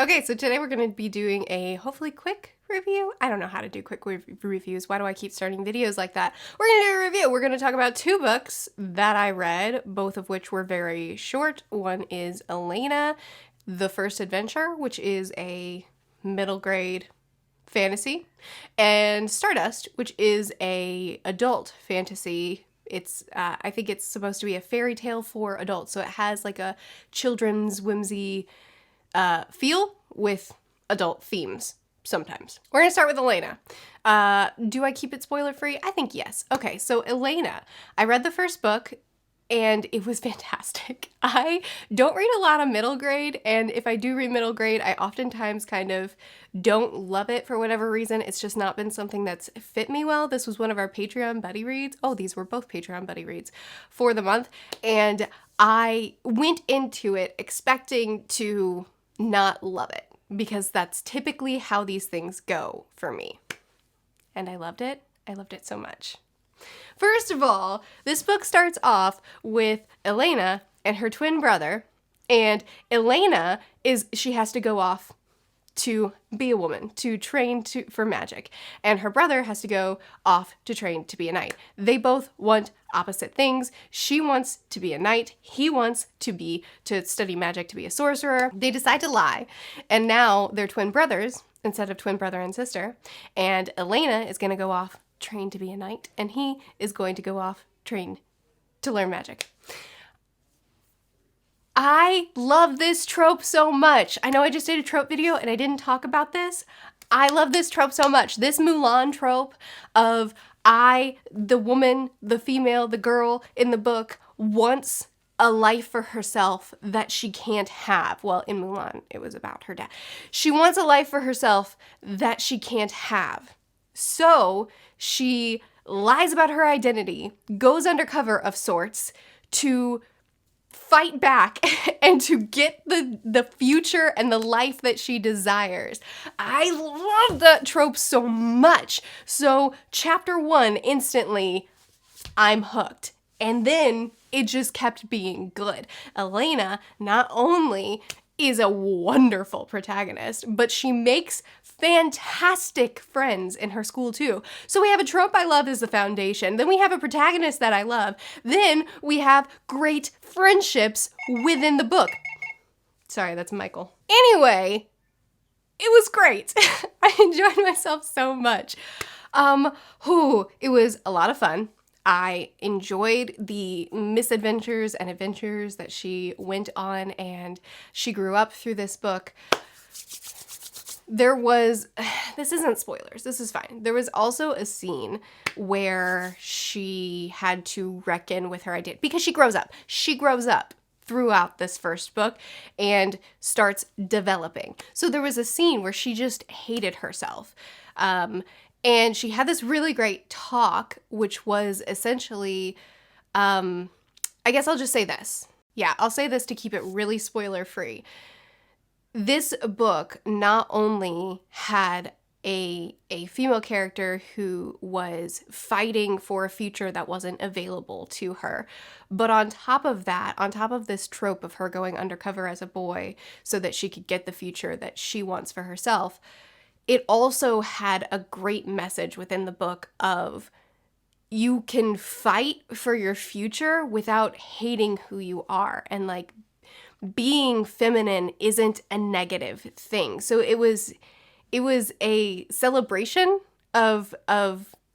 Okay, so today we're going to be doing a hopefully quick review. I don't know how to do quick reviews. Why do I keep starting videos like that? We're going to do a review. We're going to talk about two books that I read, both of which were very short. One is Alanna, The First Adventure, which is a middle grade fantasy, and Stardust, which is a adult fantasy. It's I think it's supposed to be a fairy tale for adults, so it has like a children's whimsy feel with adult themes sometimes. We're gonna start with Alanna. Do I keep it spoiler free? I think yes. Okay, so Alanna, I read the first book and it was fantastic. I don't read a lot of middle grade, and if I do read middle grade, I oftentimes kind of don't love it for whatever reason. It's just not been something that's fit me well. This was one of our Patreon buddy reads. Oh, these were both Patreon buddy reads for the month, and I went into it expecting to not love it, because that's typically how these things go for me. And I loved it. I loved it so much. First of all, this book starts off with Alanna and her twin brother, and Alanna she has to go off to be a woman, to train for magic, and her brother has to go off to train to be a knight. They both want opposite things. She wants to be a knight. He wants to study magic, to be a sorcerer. They decide to lie, and now they're twin brothers instead of twin brother and sister, and Alanna is going to go off train to be a knight, and he is going to go off train to learn magic. I love this trope so much. I know I just did a trope video and I didn't talk about this. I love this trope so much. This Mulan trope of the woman, the female, the girl in the book wants a life for herself that she can't have. Well, in Mulan, it was about her dad. She wants a life for herself that she can't have. So she lies about her identity, goes undercover of sorts to fight back and to get the future and the life that she desires. I love that trope so much. So chapter 1, instantly, I'm hooked. And then it just kept being good. Alanna not only is a wonderful protagonist, but she makes fantastic friends in her school too. So we have a trope I love as the foundation, then we have a protagonist that I love, then we have great friendships within the book. Sorry, that's Michael. Anyway, it was great. I enjoyed myself so much. It was a lot of fun. I enjoyed the misadventures and adventures that she went on, and she grew up through this book. This isn't spoilers, this is fine. There was also a scene where she had to reckon with her identity, because she grows up. She grows up throughout this first book and starts developing. So there was a scene where she just hated herself. And she had this really great talk, which was essentially, I guess I'll just say this. Yeah, I'll say this to keep it really spoiler free. This book not only had a female character who was fighting for a future that wasn't available to her, but on top of that, on top of this trope of her going undercover as a boy so that she could get the future that she wants for herself, it also had a great message within the book of you can fight for your future without hating who you are, and like being feminine isn't a negative thing. So it was a celebration of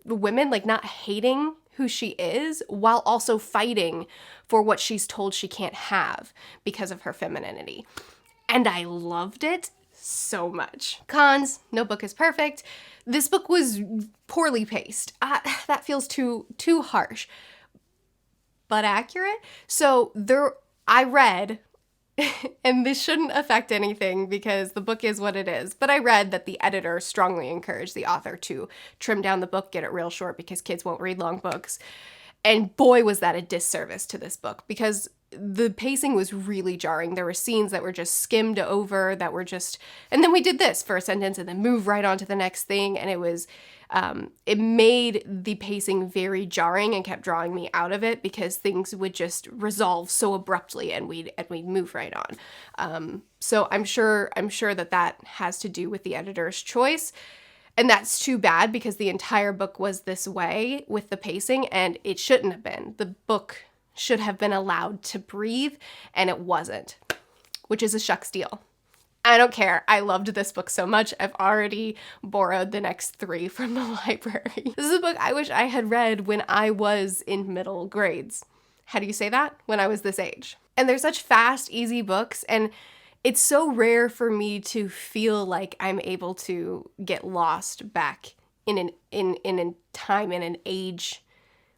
women, like not hating who she is while also fighting for what she's told she can't have because of her femininity. And I loved it so much. Cons, no book is perfect. This book was poorly paced. That feels too harsh, but accurate. So I read, and this shouldn't affect anything because the book is what it is, but I read that the editor strongly encouraged the author to trim down the book, get it real short, because kids won't read long books. And boy, was that a disservice to this book, because the pacing was really jarring. There were scenes that were just skimmed over, that were just, and then we did this for a sentence and then move right on to the next thing. And it was, it made the pacing very jarring and kept drawing me out of it because things would just resolve so abruptly and we'd move right on. So I'm sure that has to do with the editor's choice. And that's too bad because the entire book was this way with the pacing, and it shouldn't have been. The book should have been allowed to breathe, and it wasn't, which is a shucks deal. I don't care. I loved this book so much. I've already borrowed the next 3 from the library. This is a book I wish I had read when I was in middle grades. How do you say that? When I was this age. And they're such fast, easy books, and it's so rare for me to feel like I'm able to get lost back in a time, in an age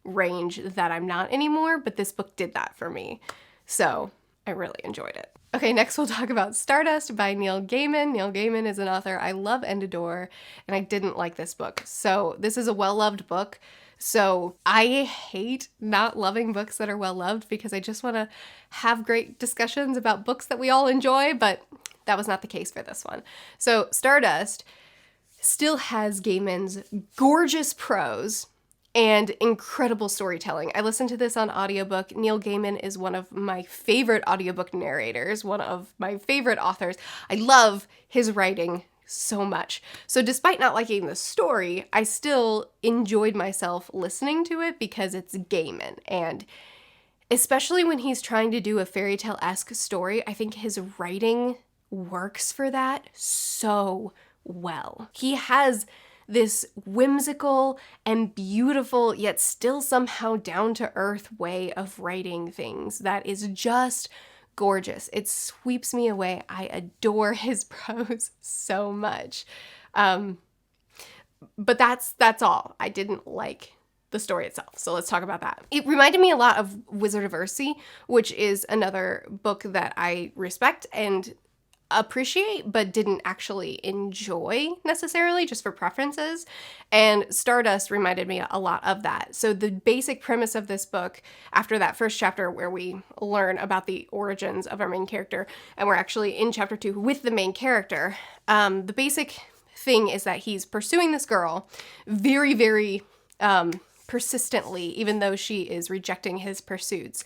range that I'm not anymore, but this book did that for me. So I really enjoyed it. Okay, next we'll talk about Stardust by Neil Gaiman. Neil Gaiman is an author I love and adore, and I didn't like this book. So this is a well-loved book. So I hate not loving books that are well-loved because I just want to have great discussions about books that we all enjoy, but that was not the case for this one. So Stardust still has Gaiman's gorgeous prose and incredible storytelling. I listened to this on audiobook. Neil Gaiman is one of my favorite audiobook narrators, one of my favorite authors. I love his writing so much. So despite not liking the story, I still enjoyed myself listening to it because it's Gaiman. And especially when he's trying to do a fairy tale-esque story, I think his writing works for that so well. He has this whimsical and beautiful, yet still somehow down-to-earth way of writing things that is just gorgeous. It sweeps me away. I adore his prose so much. But that's all. I didn't like the story itself. So let's talk about that. It reminded me a lot of Wizard of Earthsea, which is another book that I respect and appreciate, but didn't actually enjoy necessarily, just for preferences. And Stardust reminded me a lot of that. So the basic premise of this book, after that first chapter where we learn about the origins of our main character, and we're actually in chapter 2 with the main character, the basic thing is that he's pursuing this girl very, very persistently, even though she is rejecting his pursuits.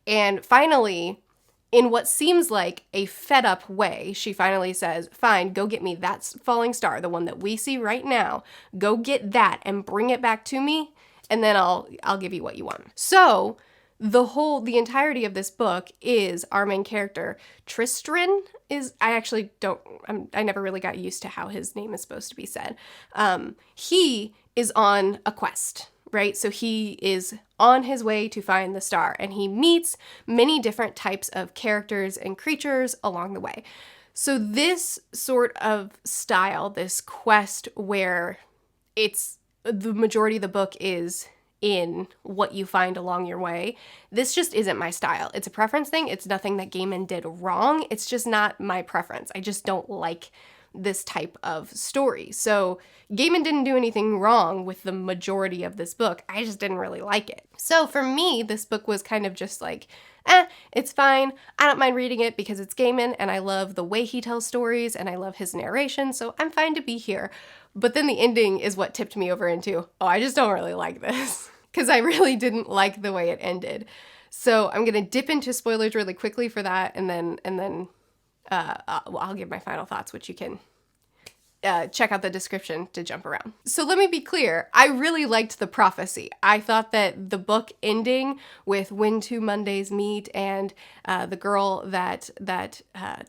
And finally, in what seems like a fed up way, she finally says, fine, go get me that falling star, the one that we see right now. Go get that and bring it back to me, and then I'll give you what you want. So the entirety of this book is our main character, Tristan I never really got used to how his name is supposed to be said. He is on a quest, right? So he is on his way to find the star, and he meets many different types of characters and creatures along the way. So this sort of style, this quest where it's the majority of the book is in what you find along your way, this just isn't my style. It's a preference thing. It's nothing that Gaiman did wrong. It's just not my preference. I just don't like this type of story. So Gaiman didn't do anything wrong with the majority of this book. I just didn't really like it. So for me, this book was kind of just like, it's fine. I don't mind reading it because it's Gaiman and I love the way he tells stories and I love his narration, so I'm fine to be here. But then the ending is what tipped me over into, I just don't really like this, because I really didn't like the way it ended. So I'm going to dip into spoilers really quickly for that, and then I'll give my final thoughts, which you can check out the description to jump around. So let me be clear. I really liked the prophecy. I thought that the book ending with when two Mondays meet and the girl that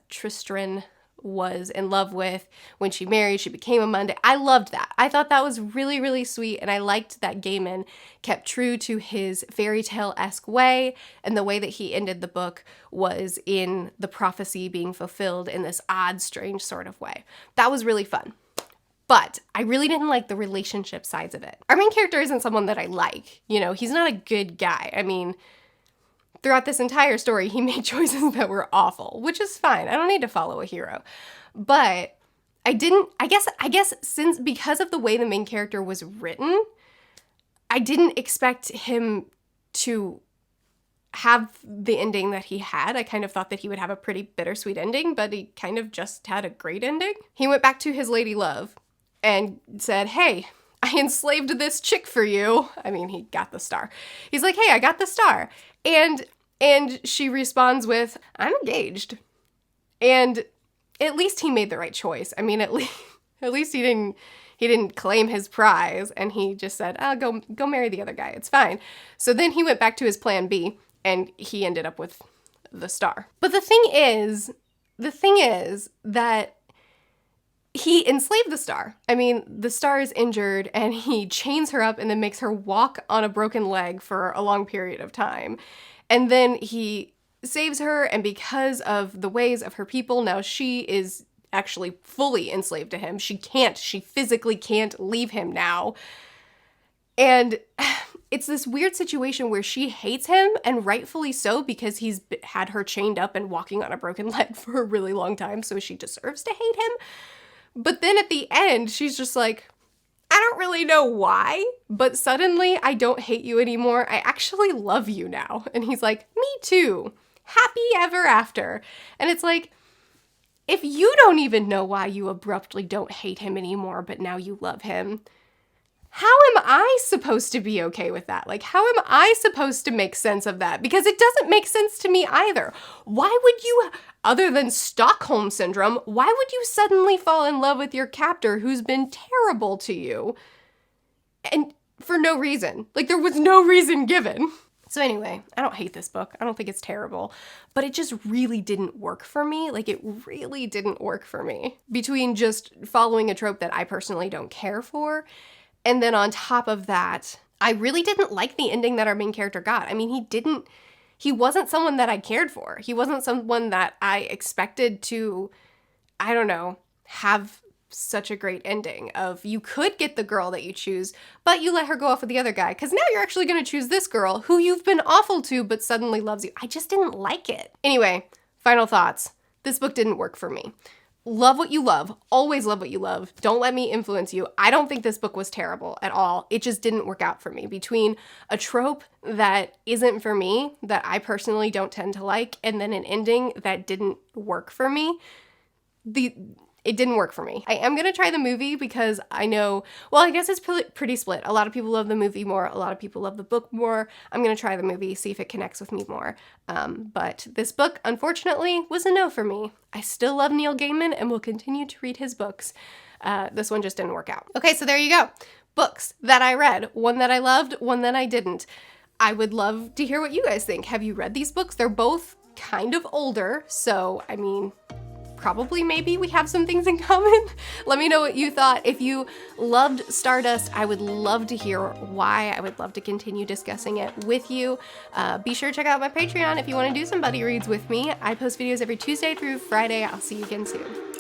Tristan was in love with, when she married, she became a Monday. I loved that. I thought that was really, really sweet, and I liked that Gaiman kept true to his fairy tale-esque way, and the way that he ended the book was in the prophecy being fulfilled in this odd, strange sort of way. That was really fun. But I really didn't like the relationship sides of it. Our main character isn't someone that I like. He's not a good guy. I mean, throughout this entire story, he made choices that were awful, which is fine. I don't need to follow a hero. But I guess because of the way the main character was written, I didn't expect him to have the ending that he had. I kind of thought that he would have a pretty bittersweet ending, but he kind of just had a great ending. He went back to his lady love and said, hey, I enslaved this chick for you. I mean, he got the star. He's like, hey, I got the star. And she responds with, I'm engaged. And at least he made the right choice. I mean, at least he didn't claim his prize, and he just said, oh, go marry the other guy. It's fine. So then he went back to his plan B, and he ended up with the star. But the thing is that he enslaved the star. I mean, the star is injured, and he chains her up and then makes her walk on a broken leg for a long period of time. And then he saves her, and because of the ways of her people, now she is actually fully enslaved to him. She physically can't leave him now. And it's this weird situation where she hates him, and rightfully so, because he's had her chained up and walking on a broken leg for a really long time, so she deserves to hate him. But then at the end, she's just like, I don't really know why, but suddenly I don't hate you anymore. I actually love you now. And he's like, me too. Happy ever after. And it's like, if you don't even know why you abruptly don't hate him anymore, but now you love him, how am I supposed to be okay with that? Like, how am I supposed to make sense of that? Because it doesn't make sense to me either. Why would you, other than Stockholm Syndrome, why would you suddenly fall in love with your captor who's been terrible to you? And for no reason. Like, there was no reason given. So anyway, I don't hate this book. I don't think it's terrible, but it just really didn't work for me. Like, it really didn't work for me. Between just following a trope that I personally don't care for, and then on top of that, I really didn't like the ending that our main character got. I mean, he wasn't someone that I cared for. He wasn't someone that I expected to, I don't know, have such a great ending of, you could get the girl that you choose, but you let her go off with the other guy, because now you're actually going to choose this girl who you've been awful to but suddenly loves you. I just didn't like it. Anyway, final thoughts. This book didn't work for me. Love what you love. Always love what you love. Don't let me influence you. I don't think this book was terrible at all. It just didn't work out for me. Between a trope that isn't for me, that I personally don't tend to like, and then an ending that didn't work for me, it didn't work for me. I am going to try the movie because I know, well, I guess it's pretty split. A lot of people love the movie more. A lot of people love the book more. I'm going to try the movie, see if it connects with me more. But this book, unfortunately, was a no for me. I still love Neil Gaiman and will continue to read his books. This one just didn't work out. Okay, so there you go. Books that I read. One that I loved, one that I didn't. I would love to hear what you guys think. Have you read these books? They're both kind of older, so, I mean, probably maybe we have some things in common. Let me know what you thought. If you loved Stardust, I would love to hear why. I would love to continue discussing it with you. Be sure to check out my Patreon if you want to do some buddy reads with me. I post videos every Tuesday through Friday. I'll see you again soon.